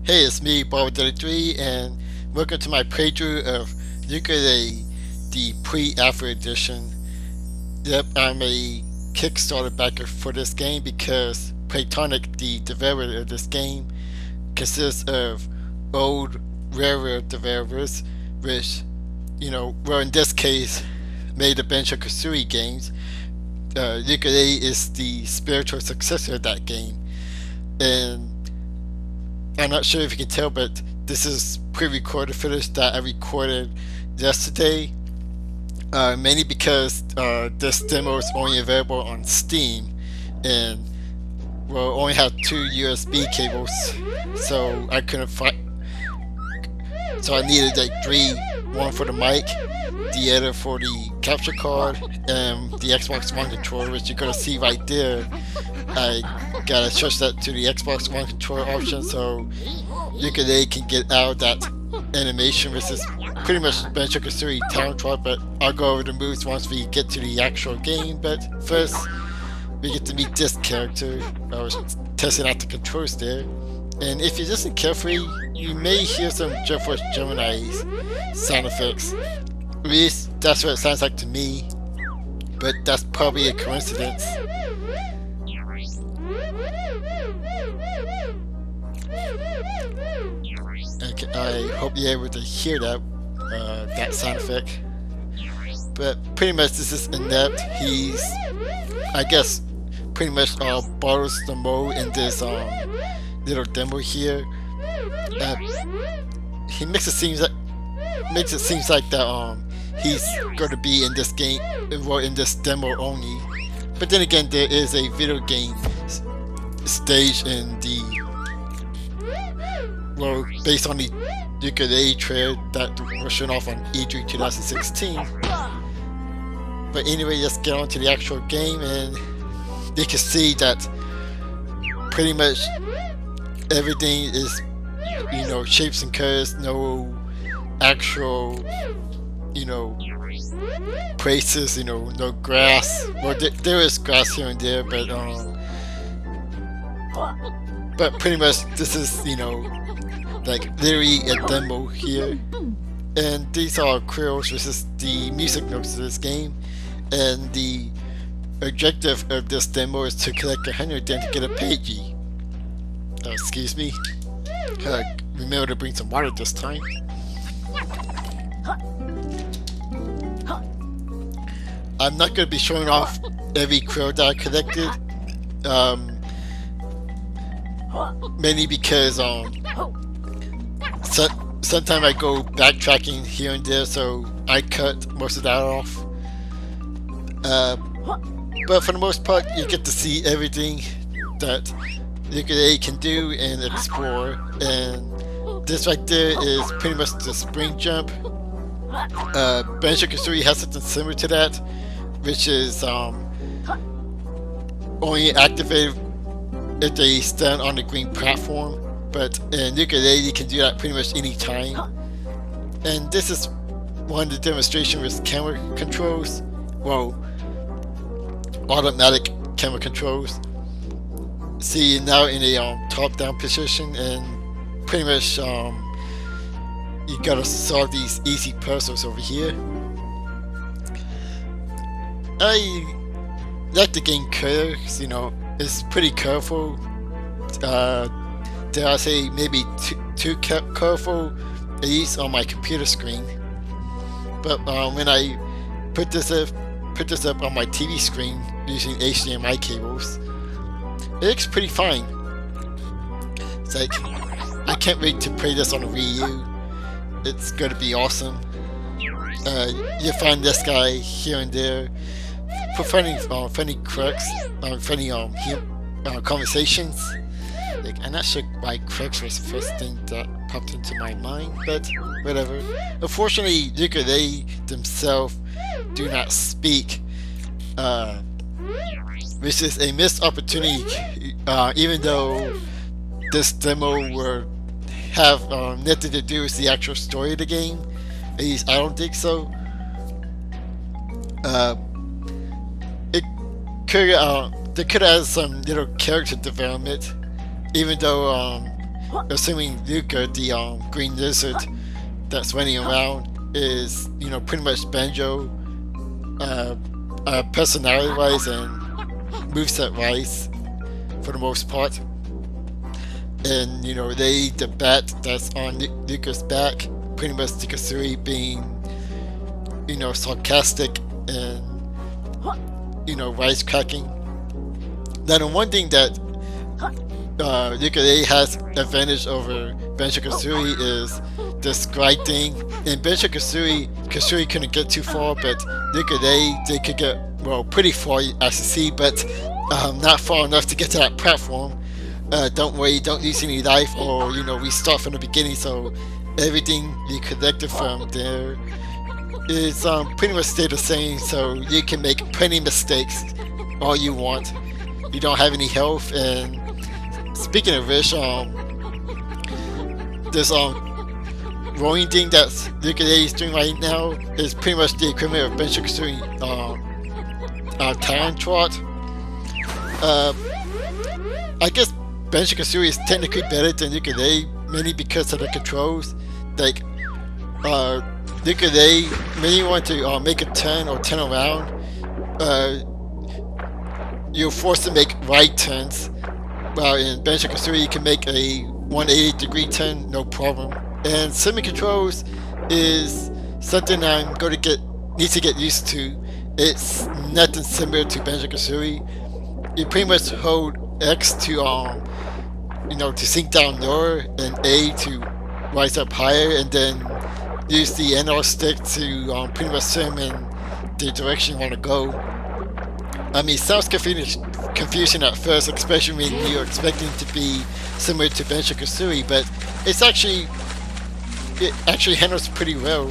Hey, it's me, Bob33, and welcome to my playthrough of Yooka-Laylee, the pre-alpha edition. Yep, I'm a Kickstarter backer for this game because Playtonic, the developer of this game, consists of old, rarer developers, which, well, in this case, made the Banjo-Kazooie games. Yooka-Laylee is the spiritual successor of that game, and I'm not sure if you can tell, but this is pre-recorded footage that I recorded yesterday, mainly because this demo is only available on Steam, and well, only have two USB cables, so I couldn't find. So I needed like three: one for the mic, the other for the capture card, and the Xbox One controller, which you're gonna see right there. I gotta switch that to the Xbox One controller option so Yooka-Laylee can get out of that animation, which is pretty much Banjo-Kazooie Town Trot, but I'll go over the moves once we get to the actual game. But first, we get to meet this character. I was testing out the controls there, and if you listen carefully, you may hear some JetForce Gemini's sound effects. At least that's what it sounds like to me, but that's probably a coincidence. Okay, I hope you're able to hear that sound effect. But pretty much this is inept. He's, I guess, pretty much borrows the mode in this little demo here. He makes it seem like that he's going to be in this game, well, in this demo only. But then again, there is a video game stage in the, well, based on the Yooka-Laylee trailer that was shown off on E3 2016. But anyway, let's get on to the actual game, and you can see that pretty much everything is, shapes and curves, no actual, places, no grass. Well, there is grass here and there, but pretty much this is, like literally a demo here. And these are quills, which is the music notes of this game. And the objective of this demo is to collect 100 then to get a Pagey. Excuse me. Remember to bring some water this time. I'm not going to be showing off every quill that I collected. Mainly because sometimes I go backtracking here and there, so I cut most of that off. But for the most part, you get to see everything that Yooka-Laylee can do and explore. And this right there is pretty much the spring jump. Banjo-Kazooie has something similar to that, which is only activated if they stand on the green platform, but in Yooka-Laylee you can do that pretty much any time. And this is one of the demonstrations with camera controls, well, automatic camera controls. See, you're now in a top-down position, and pretty much you gotta solve these easy puzzles over here. I like the game curves, it's pretty colorful. Dare I say maybe too colorful, at least on my computer screen. But when I put this up on my TV screen using HDMI cables, it looks pretty fine. It's like, I can't wait to play this on a Wii U. It's gonna be awesome. You'll find this guy here and there for funny crux, funny conversations. Like, I'm not sure why crux was the first thing that popped into my mind, but whatever. Unfortunately, Yooka-Laylee themselves do not speak, which is a missed opportunity. Even though this demo will have nothing to do with the actual story of the game, at least I don't think so. They could have some little character development, even though assuming Yooka, the green lizard that's running around, is pretty much Banjo, personality-wise and moveset-wise for the most part. And the bat that's on Yooka's back, pretty much Nikasuri being sarcastic and wisecracking. Now the one thing that Yooka-Laylee has advantage over Banjo-Kazooie is this glide thing. In Banjo-Kazooie, Kazooie couldn't get too far, but Yooka-Laylee, they could get, well, pretty far as you see, but not far enough to get to that platform. Don't worry, don't lose any life, or we start from the beginning, so everything you collected from there is pretty much stay the same, so you can make plenty of mistakes all you want. You don't have any health. And speaking of which, this rolling thing that Yooka-Laylee is doing right now is pretty much the equivalent of Banjo-Kazooie Talon Trot. I guess Banjo-Kazooie is technically better than Yooka-Laylee, mainly because of the controls. Like, Yooka-Laylee, when you want to make a turn or turn around, you're forced to make right turns. While in Banjo-Kazooie, you can make a 180-degree turn, no problem. And semi-controls is something I'm going to need to get used to. It's nothing similar to Banjo-Kazooie. You pretty much hold X to to sink down lower, and A to rise up higher, and then use the NR stick to pretty much determine the direction you want to go. I mean, it sounds confusing at first, especially when you're expecting it to be similar to Banjo-Kazooie, but it actually handles pretty well.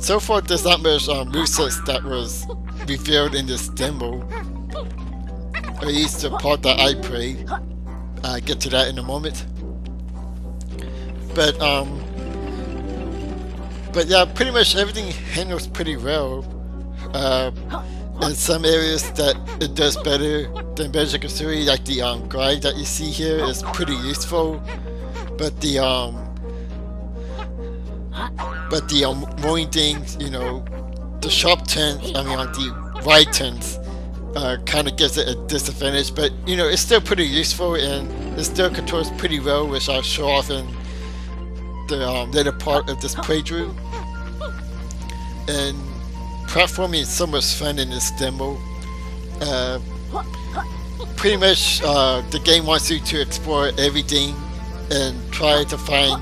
So far, there's not much movesets that was revealed in this demo, or at least the part that I played. I'll get to that in a moment. But yeah, pretty much everything handles pretty well. In some areas that it does better than Banjo-Kazooie, like the glide that you see here is pretty useful, but the rolling things, the sharp turns, the right turns, kind of gives it a disadvantage, but it's still pretty useful, and it still controls pretty well, which I'll show off in the later part of this playthrough. And platforming is so much fun in this demo. Pretty much the game wants you to explore everything and try to find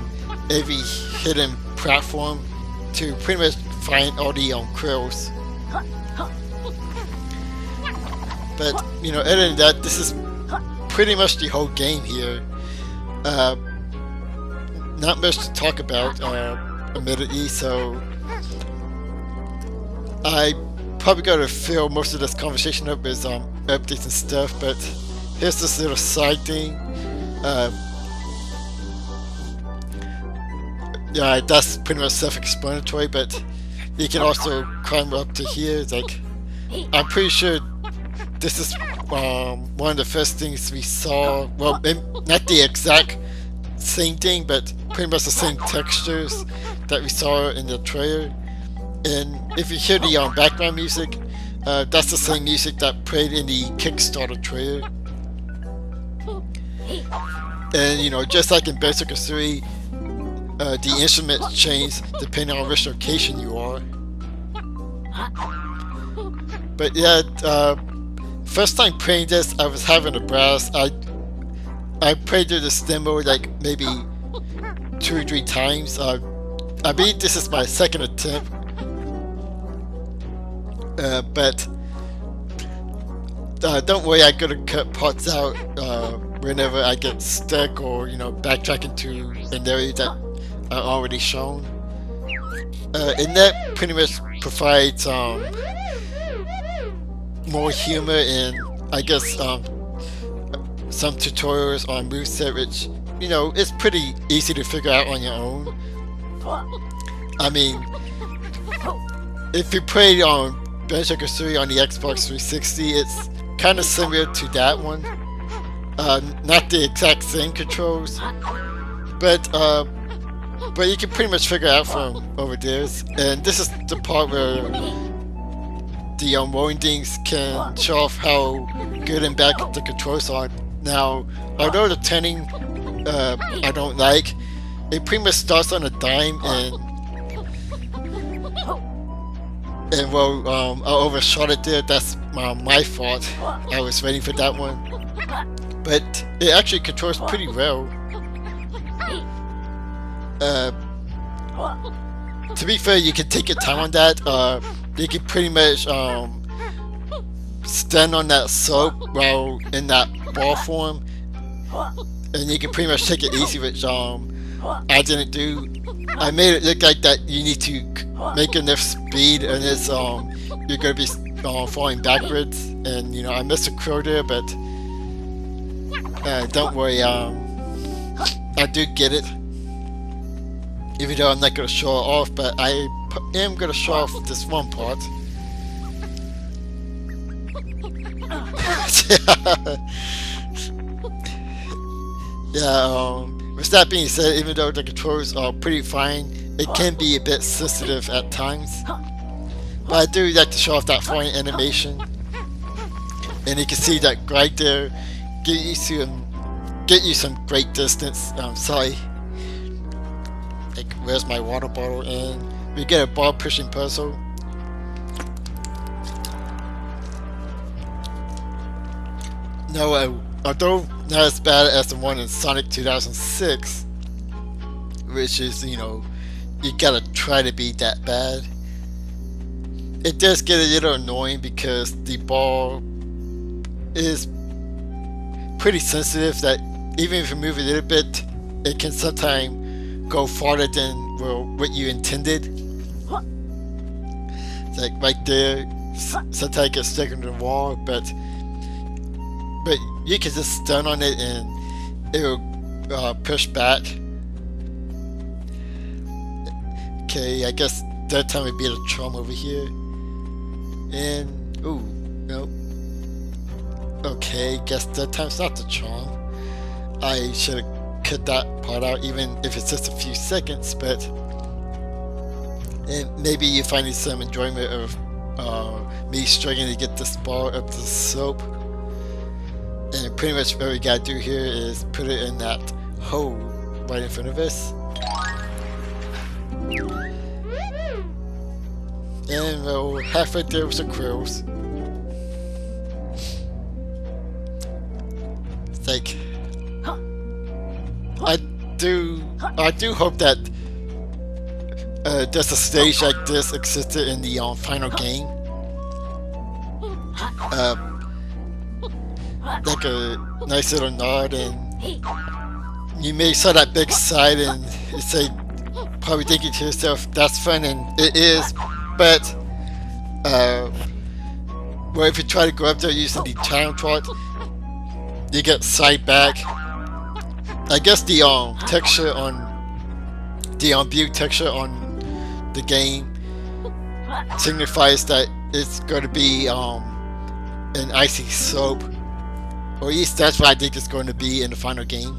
every hidden platform to pretty much find all the quills. But other than that, this is pretty much the whole game here. Not much to talk about, admittedly, so I probably gotta fill most of this conversation up with updates and stuff, but here's this little side thing. Yeah, that's pretty much self-explanatory, but you can also climb up to here. Like, I'm pretty sure this is one of the first things we saw. Well, not the exact same thing, but pretty much the same textures that we saw in the trailer. And if you hear the background music, that's the same music that played in the Kickstarter trailer. And just like in Banjo-Kazooie, the instruments change depending on which location you are. But yeah, first time playing this, I was having a blast. I played through this demo like maybe 2 or 3 times. I believe this is my second attempt. But don't worry, I'm gonna cut parts out whenever I get stuck or backtracking to an area that I already shown. And that pretty much provides more humor and I guess some tutorials on moveset, which it's pretty easy to figure out on your own. I mean, if you play on Banjo-Kazooie on the Xbox 360, it's kind of similar to that one. Not the exact same controls, but you can pretty much figure out from over there. And this is the part where the windings can show off how good and bad the controls are. Now, although the turning I don't like, it pretty much starts on a dime, and well, I overshot it there. That's my fault. I was waiting for that one, but it actually controls pretty well. To be fair, you can take your time on that. You can pretty much stand on that soap while in that ball form, and you can pretty much take it easy, which I didn't do. I made it look like that you need to make enough speed, and it's you're gonna be falling backwards, and you know I missed a crow there, but don't worry, I do get it. Even though I'm not gonna show it off, but I am gonna show off this one part. Yeah, with that being said, even though the controls are pretty fine, it can be a bit sensitive at times. But I do like to show off that fine animation. And you can see that right there, get you some great distance. Sorry. Like, where's my water bottle? And we get a ball pushing puzzle. No, although not as bad as the one in Sonic 2006, which is, you know, you gotta try to be that bad. It does get a little annoying because the ball is pretty sensitive, that even if you move a little bit, it can sometimes go farther than what you intended. It's like right there, sometimes it gets stuck into the wall, but you can just stun on it and it will push back. Okay, I guess that time would be the charm over here. And ooh, nope. Okay, guess that time's not the charm. I should have cut that part out, even if it's just a few seconds, but and maybe you find some enjoyment of me struggling to get this ball up the slope. And pretty much what we gotta do here is put it in that hole right in front of us. And we'll halfway there with the quills. It's like I do hope that there's a stage like this existed in the final game. Like a nice little nod, and you may saw that big side and you say, probably thinking to yourself, that's fun, and it is, but well, if you try to go up there using the time trot, you get side back. I guess the texture on the view texture on the game signifies that it's going to be an icy slope. Or at least that's what I think it's going to be in the final game.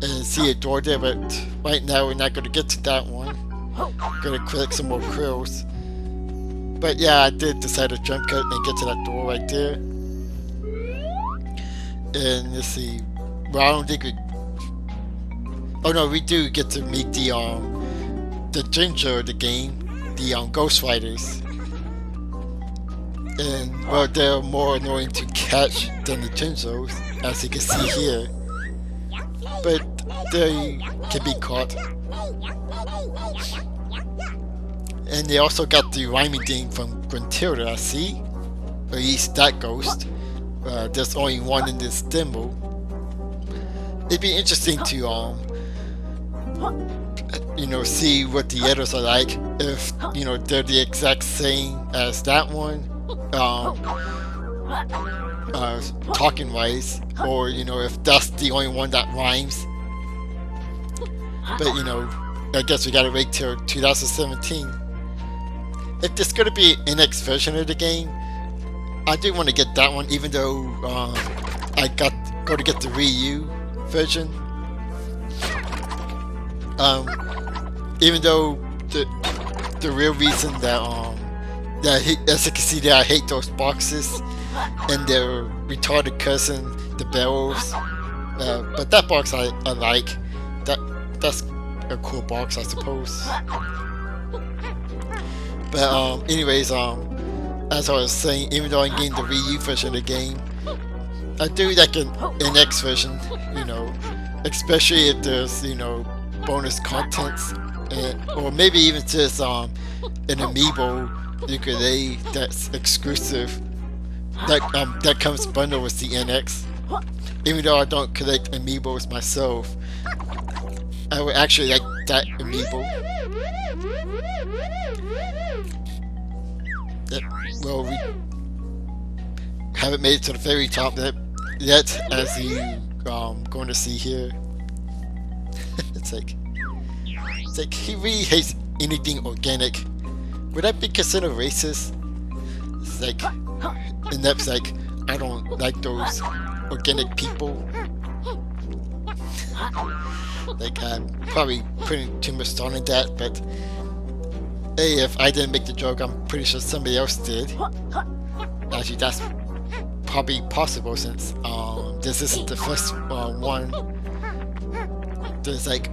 And see a door there, but right now we're not going to get to that one. Going to collect some more krills. But yeah, I did decide to jump cut and get to that door right there. And let's see. Well, I don't think we... Oh no, we do get to meet the ginger of the game. The Ghost Riders. And well, they're more annoying to catch than the Gingers, as you can see here. But they can be caught. And they also got the rhyming thing from Gruntilda, I see. Or at least that ghost. There's only one in this demo. It'd be interesting to you know, see what the others are like. If you know they're the exact same as that one. Talking wise, or you know, if that's the only one that rhymes. But you know, I guess we gotta wait till 2017. If there's gonna be an NX version of the game, I do want to get that one, even though I got go to get the Wii U version. Even though the real reason that as you can see there, I hate those boxes and their retarded cousin, the barrels. But that box I like. That's a cool box, I suppose. But anyways, as I was saying, even though I'm getting the Wii U version of the game, I do like an NX version, you know, especially if there's, you know, bonus contents, or maybe even just an amiibo Yooka-Laylee that's exclusive, that comes bundled with the NX. Even though I don't collect amiibos myself, I would actually like that amiibo. Well, we haven't made it to the very top yet, as you going to see here. It's like he really hates anything organic. Would that be considered racist? It's like, and that's like, I don't like those organic people. Like, I'm probably putting too much thought in that, but hey, if I didn't make the joke, I'm pretty sure somebody else did. Actually, that's probably possible since this isn't the first one. There's like,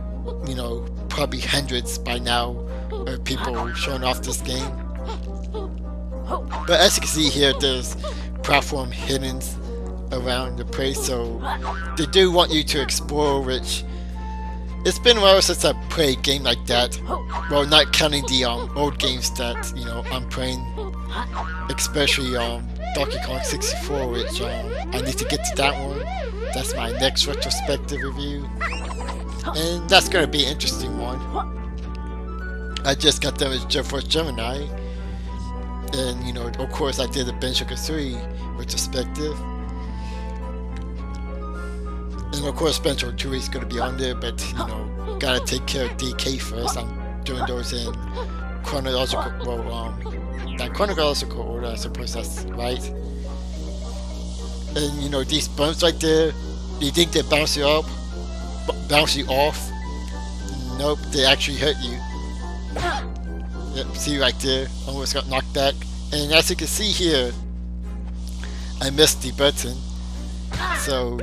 you know, probably hundreds by now of people showing off this game. But as you can see here, there's platform hidden around the place, so they do want you to explore, which it's been a while since I played a game like that. Well, not counting the old games that, you know, I'm playing, especially Donkey Kong 64, which I need to get to that one. That's my next retrospective review, and that's gonna be an interesting one. I just got done with Jet Force Gemini, and you know, of course, I did a Banjo 3 retrospective. And of course, Banjo 2 is going to be on there, but you know, gotta take care of DK first. I'm doing those in chronological, not chronological order, I suppose that's right. And you know, these bumps right there, you think they bounce you up, bounce you off? Nope, they actually hurt you. Yep, see right there, almost got knocked back. And as you can see here, I missed the button, so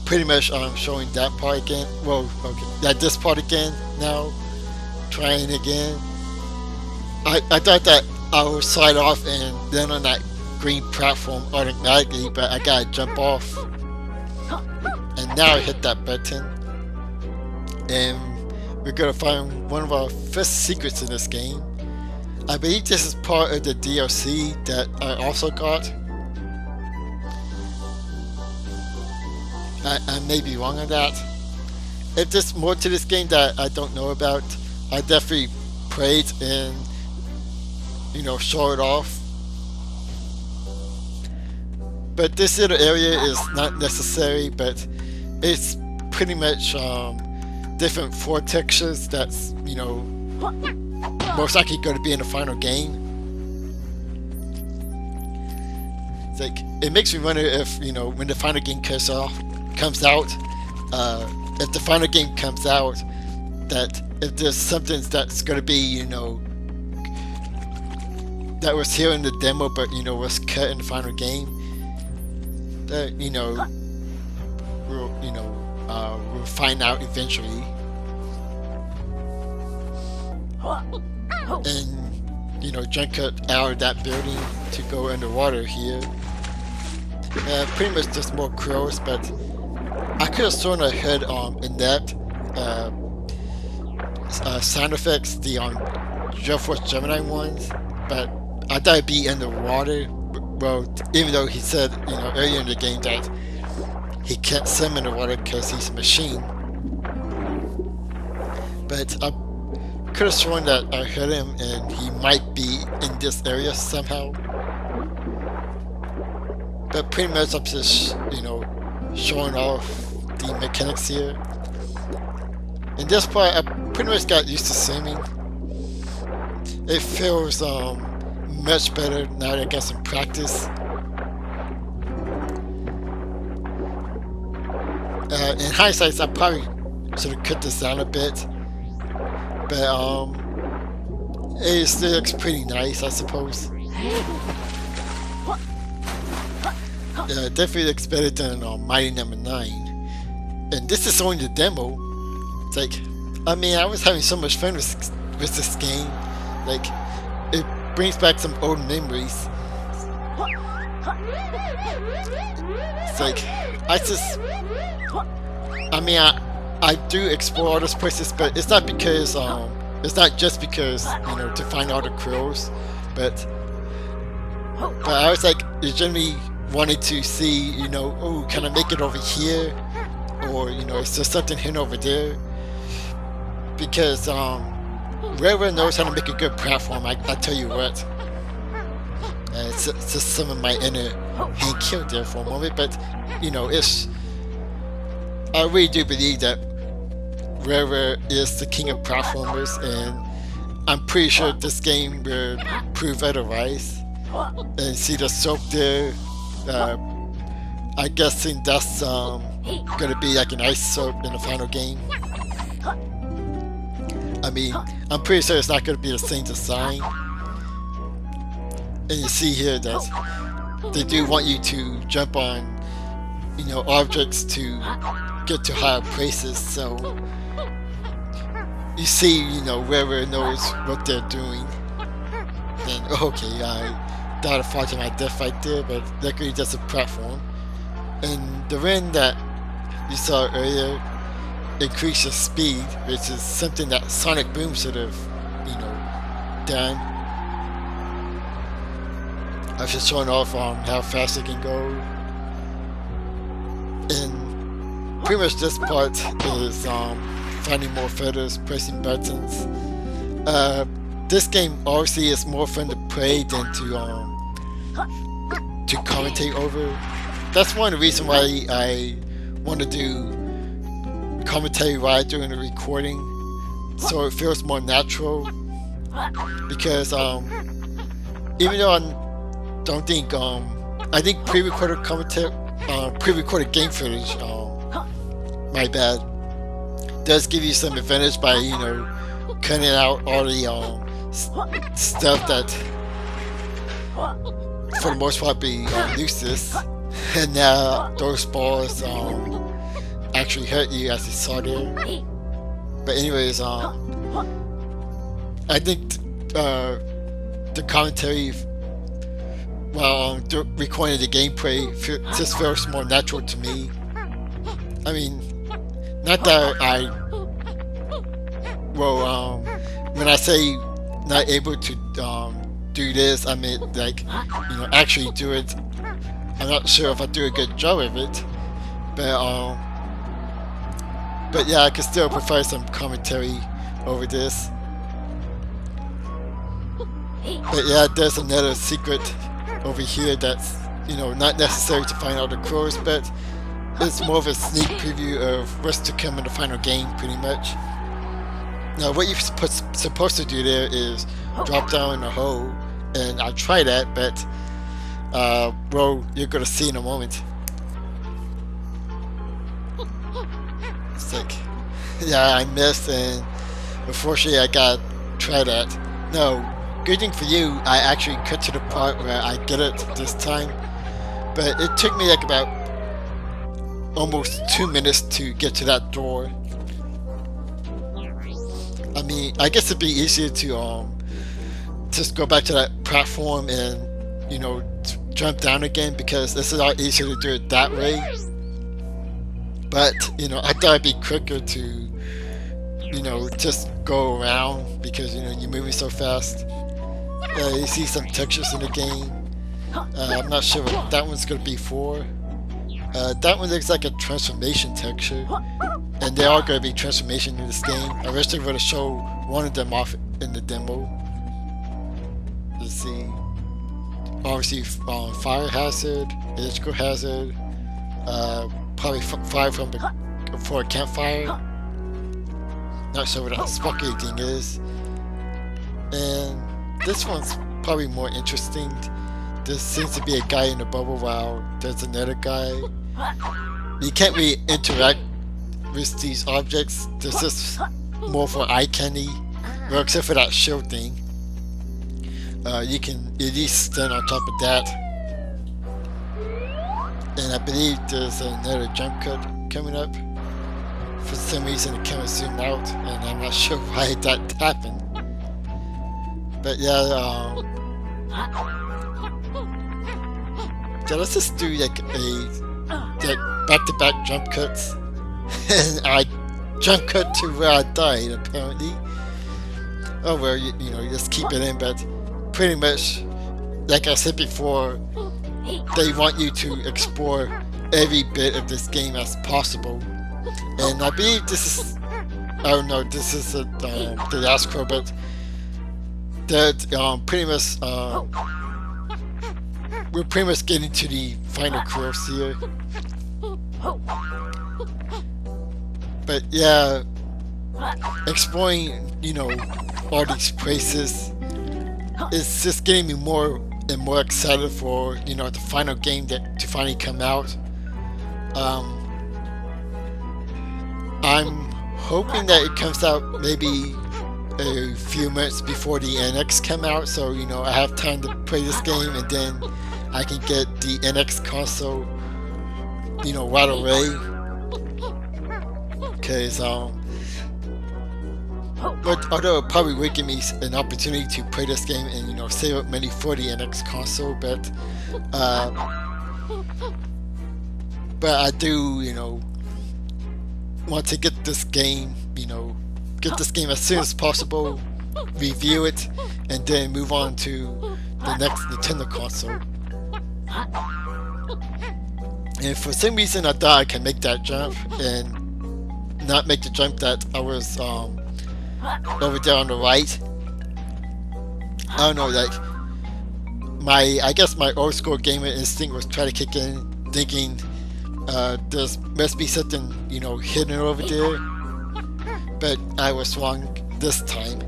pretty much I'm showing that part again. Well, okay, yeah, this part again now. Trying again. I thought that I would slide off and then on that green platform automatically, but I gotta jump off. And now I hit that button, and we're gonna find one of our first secrets in this game. I believe this is part of the DLC that I also got. I may be wrong on that. If there's more to this game that I don't know about, I definitely play it and, you know, show it off. But this little area is not necessary, but it's pretty much different floor textures that's, you know, most likely going to be in the final game. It's like, it makes me wonder if, you know, when the final game comes out, if the final game comes out, that if there's something that's going to be, you know, that was here in the demo but, you know, was cut in the final game, that, you know, we'll find out eventually. And, you know, jump cut out of that building to go underwater here. Pretty much just more crows, but I could have sworn I heard in that sound effects, the Jet Force Gemini ones, but I thought it'd be in the water. Well, even though he said, you know, earlier in the game that he can't swim in the water because he's a machine. But I could have sworn that I heard him and he might be in this area somehow. But pretty much I'm just, you know, showing off the mechanics here. In this part, I pretty much got used to swimming. It feels much better now that I got some practice. In hindsight, I probably should have cut this down a bit, but it still looks pretty nice, I suppose. Definitely looks better than Mighty Number 9. And this is only the demo. It's like, I mean, I was having so much fun with this game. Like, it brings back some old memories. It's like, I do explore all those places, but it's not because, it's not just because, you know, to find all the crows, but I was like, legitimately wanted to see, you know, oh, can I make it over here? Or, you know, is there something hidden over there? Because, Railroad knows how to make a good platform, I tell you what. It's just some of my inner Hank Hill there for a moment, but, you know, I really do believe that Railroad is the king of platformers, and I'm pretty sure this game will prove otherwise. And see the soap there, I guessing that's gonna be like an ice soap in the final game. I mean, I'm pretty sure it's not gonna be the same design. And you see here that they do want you to jump on, you know, objects to get to higher places, so you see, you know, whoever knows what they're doing. Then, okay, I died a fall to my death right there, but luckily that's a platform. And the wind that you saw earlier increases speed, which is something that Sonic Boom should have, you know, done. I've just shown off how fast it can go. And pretty much this part is finding more feathers, pressing buttons. This game obviously is more fun to play than to commentate over. That's one of the reasons why I want to do commentary while doing the recording, so it feels more natural. Because even though I don't think I think pre-recorded commentary, pre-recorded game footage, my bad, does give you some advantage by, you know, cutting out all the stuff that for the most part be useless, and now those balls actually hurt you, as you saw there. But anyways, I think the commentary while recording the gameplay just feels more natural to me. I mean, not that when I say not able to do this, I mean, like, you know, actually do it. I'm not sure if I do a good job of it, but yeah, I can still provide some commentary over this. But yeah, there's another secret over here that's, you know, not necessary to find out the crows, but it's more of a sneak preview of what's to come in the final game, pretty much. Now, what you're supposed to do there is drop down in a hole, and I'll try that, but well, you're gonna see in a moment. It's like, yeah, I missed, and unfortunately I gotta try that. No, good thing for you, I actually cut to the part where I get it this time, but it took me like about almost 2 minutes to get to that door. I mean, I guess it'd be easier to just go back to that platform and, you know, jump down again, because it's a lot easier to do it that way. But, you know, I thought it'd be quicker to, you know, just go around, because, you know, you're moving so fast. You see some textures in the game. I'm not sure what that one's gonna be for. That one looks like a transformation texture, and they are going to be transformation in this game. I wish they would have shown one of them off in the demo. Let's see. Obviously, fire hazard, electrical hazard, probably fire for a campfire. Not sure what that sparkly thing is. And this one's probably more interesting. There seems to be a guy in the bubble while there's another guy. You can't really interact with these objects. This is more for eye candy. Well, except for that shield thing. You can at least stand on top of that. And I believe there's another jump cut coming up. For some reason the camera zoomed out, and I'm not sure why that happened. But yeah, let's just do like back-to-back jump cuts. And I jump cut to where I died, apparently. Oh well, you know, just keep it in, but pretty much, like I said before, they want you to explore every bit of this game as possible. And I believe this is, I don't know, this is the last crow, but that pretty much, we're pretty much getting to the final crows here. But yeah, exploring, you know, all these places, it's just getting me more and more excited for, you know, the final game to finally come out. I'm hoping that it comes out maybe a few months before the NX come out, so you know I have time to play this game, and then I can get the NX console, you know, right away. Because but although it probably would give me an opportunity to play this game and, you know, save up money for the NX console, but I do, you know, want to get this game, you know, get this game as soon as possible, review it, and then move on to the next Nintendo console. And for some reason I thought I can make that jump and not make the jump that I was over there on the right. I don't know, like I guess my old school gamer instinct was trying to kick in, thinking there must be something, you know, hidden over there, but I was wrong this time.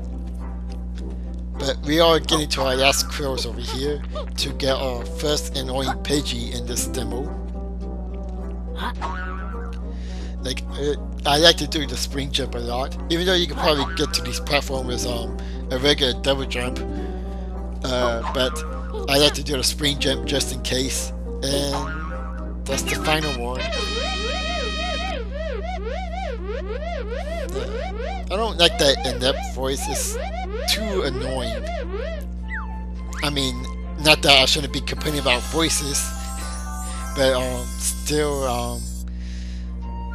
But we are getting to our last crows over here to get our first and only Pidgey in this demo. Like, I like to do the spring jump a lot, even though you can probably get to these platforms a regular double jump, but I like to do the spring jump just in case. And that's the final one. I don't like that inept voice, it's too annoying. I mean, not that I shouldn't be complaining about voices, but still,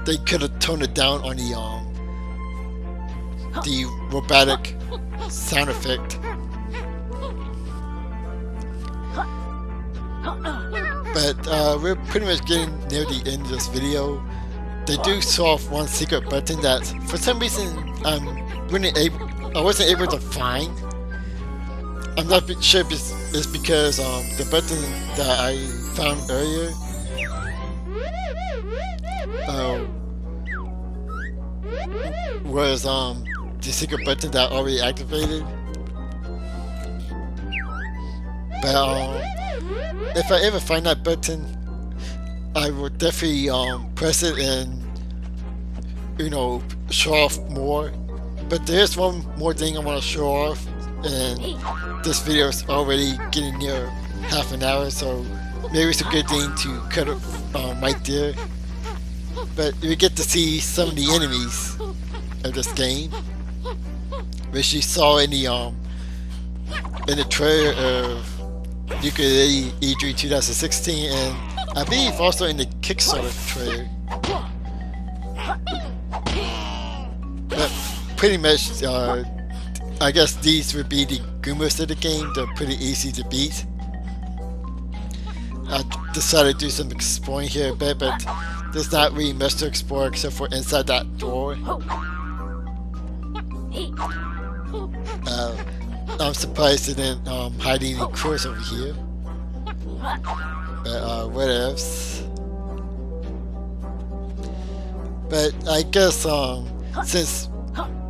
they could have toned it down on the robotic sound effect. But we're pretty much getting near the end of this video. They do show off one secret button that for some reason I wasn't able to find. I'm not sure if it's because the button that I found earlier was the secret button that I already activated. But if I ever find that button, I will definitely press it and, you know, show off more. But there's one more thing I want to show off, and this video is already getting near half an hour, so maybe it's a good thing to cut it right there. But we get to see some of the enemies of this game, which you saw in the trailer of Yooka-Laylee E3 2016, and I believe also in the Kickstarter trailer. But pretty much, I guess these would be the Goombas of the game. They're pretty easy to beat. I decided to do some exploring here a bit, but there's not really much to explore except for inside that door. I'm surprised they didn't hide any crows over here. But what else? But I guess since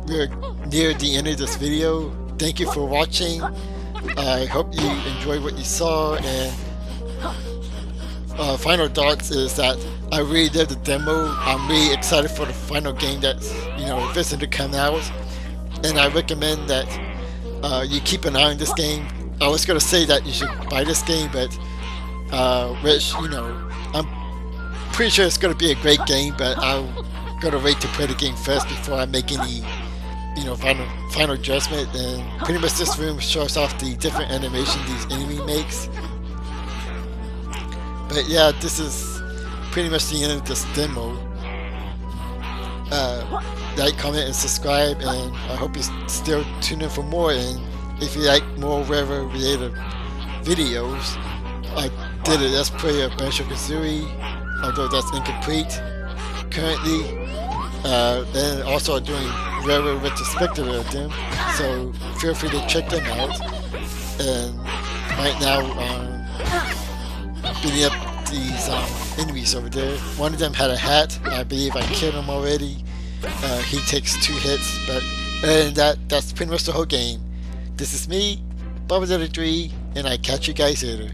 we're near the end of this video, thank you for watching. I hope you enjoyed what you saw, and final thoughts is that I really love the demo. I'm really excited for the final game that's visiting to come out, and I recommend that you keep an eye on this game. I was gonna say that you should buy this game, but which I'm pretty sure it's gonna be a great game, but I'm gonna wait to play the game first before I make any final judgment. And pretty much this room shows off the different animation these enemy makes. But yeah, this is pretty much the end of this demo. Like, comment, and subscribe, and I hope you still tune in for more. And if you like more river related videos, I did a Let's Play of Banjo-Kazooie, although that's incomplete currently. And also I'm doing river retrospective of them, so feel free to check them out. And right now, beating up these enemies over there. One of them had a hat. I believe I killed him already. He takes 2 hits, but other than that's pretty much the whole game. This is me, Bubba 3, and I catch you guys later.